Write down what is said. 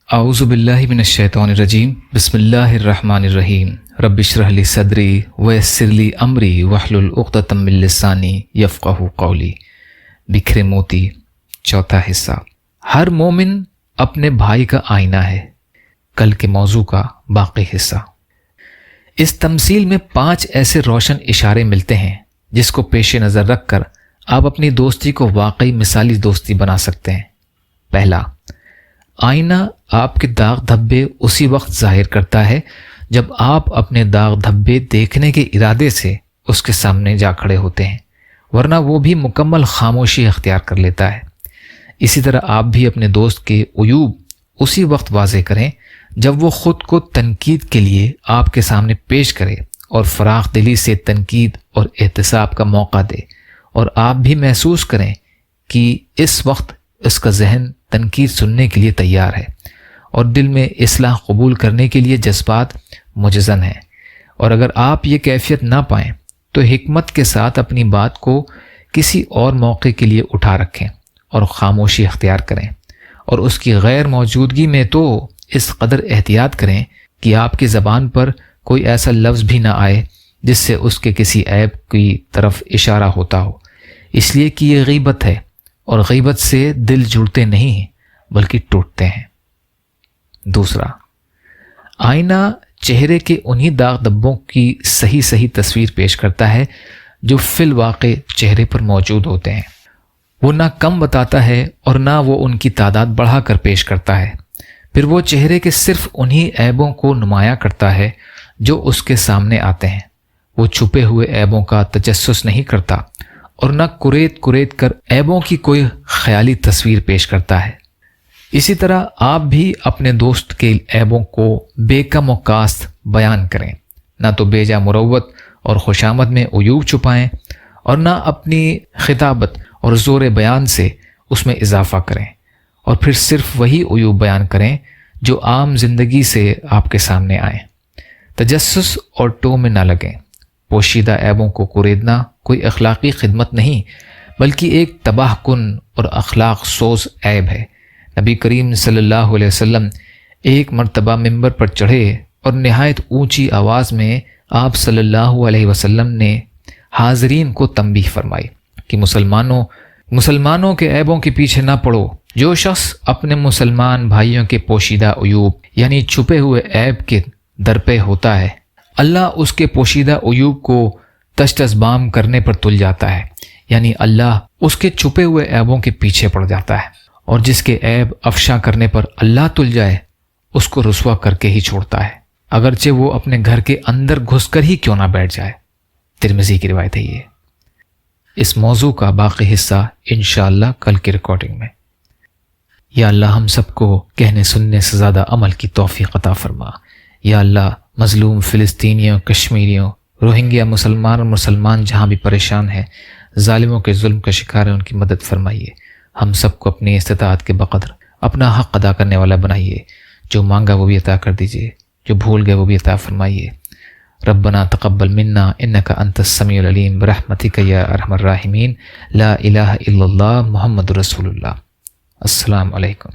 اعوذ باللہ من الشیطان الرجیم بسم اللہ الرحمن الرحیم رب اشرح لی صدری ویسر لی امری واحلل عقدۃ من لسانی یفقہوا قولی۔ بکھرے موتی، چوتھا حصہ۔ ہر مومن اپنے بھائی کا آئینہ ہے، کل کے موضوع کا باقی حصہ۔ اس تمثیل میں 5 ایسے روشن اشارے ملتے ہیں جس کو پیش نظر رکھ کر آپ اپنی دوستی کو واقعی مثالی دوستی بنا سکتے ہیں۔ پہلا، آئینہ آپ کے داغ دھبے اسی وقت ظاہر کرتا ہے جب آپ اپنے داغ دھبے دیکھنے کے ارادے سے اس کے سامنے جا کھڑے ہوتے ہیں، ورنہ وہ بھی مکمل خاموشی اختیار کر لیتا ہے۔ اسی طرح آپ بھی اپنے دوست کے عیوب اسی وقت واضح کریں جب وہ خود کو تنقید کے لیے آپ کے سامنے پیش کرے اور فراخ دلی سے تنقید اور احتساب کا موقع دے، اور آپ بھی محسوس کریں کہ اس وقت اس کا ذہن تنقید سننے کے لیے تیار ہے اور دل میں اصلاح قبول کرنے کے لیے جذبات مجزن ہیں۔ اور اگر آپ یہ کیفیت نہ پائیں تو حکمت کے ساتھ اپنی بات کو کسی اور موقع کے لیے اٹھا رکھیں اور خاموشی اختیار کریں، اور اس کی غیر موجودگی میں تو اس قدر احتیاط کریں کہ آپ کی زبان پر کوئی ایسا لفظ بھی نہ آئے جس سے اس کے کسی عیب کی طرف اشارہ ہوتا ہو، اس لیے کہ یہ غیبت ہے، اور غیبت سے دل جڑتے نہیں ہیں بلکہ ٹوٹتے ہیں۔ دوسرا، آئینہ چہرے کے انہی داغ دھبوں کی صحیح تصویر پیش کرتا ہے جو فی الواقع چہرے پر موجود ہوتے ہیں۔ وہ نہ کم بتاتا ہے اور نہ وہ ان کی تعداد بڑھا کر پیش کرتا ہے۔ پھر وہ چہرے کے صرف انہی عیبوں کو نمایاں کرتا ہے جو اس کے سامنے آتے ہیں۔ وہ چھپے ہوئے عیبوں کا تجسس نہیں کرتا اور نہ کریت کر عیبوں کی کوئی خیالی تصویر پیش کرتا ہے۔ اسی طرح آپ بھی اپنے دوست کے عیبوں کو بے کم و کاست بیان کریں، نہ تو بیجا مروت اور خوشامد میں عیوب چھپائیں، اور نہ اپنی خطابت اور زور بیان سے اس میں اضافہ کریں، اور پھر صرف وہی عیوب بیان کریں جو عام زندگی سے آپ کے سامنے آئیں۔ تجسس اور ٹو میں نہ لگیں۔ پوشیدہ عیبوں کو کریدنا کوئی اخلاقی خدمت نہیں بلکہ ایک تباہ کن اور اخلاق سوز عیب ہے۔ نبی کریم صلی اللہ علیہ وسلم ایک مرتبہ ممبر پر چڑھے اور نہایت اونچی آواز میں آپ صلی اللہ علیہ وسلم نے حاضرین کو تنبیہ فرمائی کہ مسلمانوں کے عیبوں کے پیچھے نہ پڑو۔ جو شخص اپنے مسلمان بھائیوں کے پوشیدہ عیوب یعنی چھپے ہوئے عیب کے درپے ہوتا ہے، اللہ اس کے پوشیدہ عیوب کو تشتزبام کرنے پر تل جاتا ہے، یعنی اللہ اس کے چھپے ہوئے عیبوں کے پیچھے پڑ جاتا ہے، اور جس کے عیب افشا کرنے پر اللہ تل جائے اس کو رسوا کر کے ہی چھوڑتا ہے، اگرچہ وہ اپنے گھر کے اندر گھس کر ہی کیوں نہ بیٹھ جائے۔ ترمذی کی روایت ہے یہ۔ اس موضوع کا باقی حصہ انشاءاللہ کل کی ریکارڈنگ میں۔ یا اللہ ہم سب کو کہنے سننے سے زیادہ عمل کی توفیق عطا فرما۔ یا اللہ مظلوم فلسطینیوں، کشمیریوں، روہنگیا مسلمان جہاں بھی پریشان ہیں، ظالموں کے ظلم کا شکار ہیں، ان کی مدد فرمائیے۔ ہم سب کو اپنی استطاعت کے بقدر اپنا حق ادا کرنے والا بنائیے۔ جو مانگا وہ بھی عطا کر دیجیے، جو بھول گئے وہ بھی عطا فرمائیے۔ ربنا تقبل منا انک انت السمیع العلیم برحمتک یا ارحم الراحمین۔ لا الہ الا اللہ محمد رسول اللہ۔ السلام علیکم۔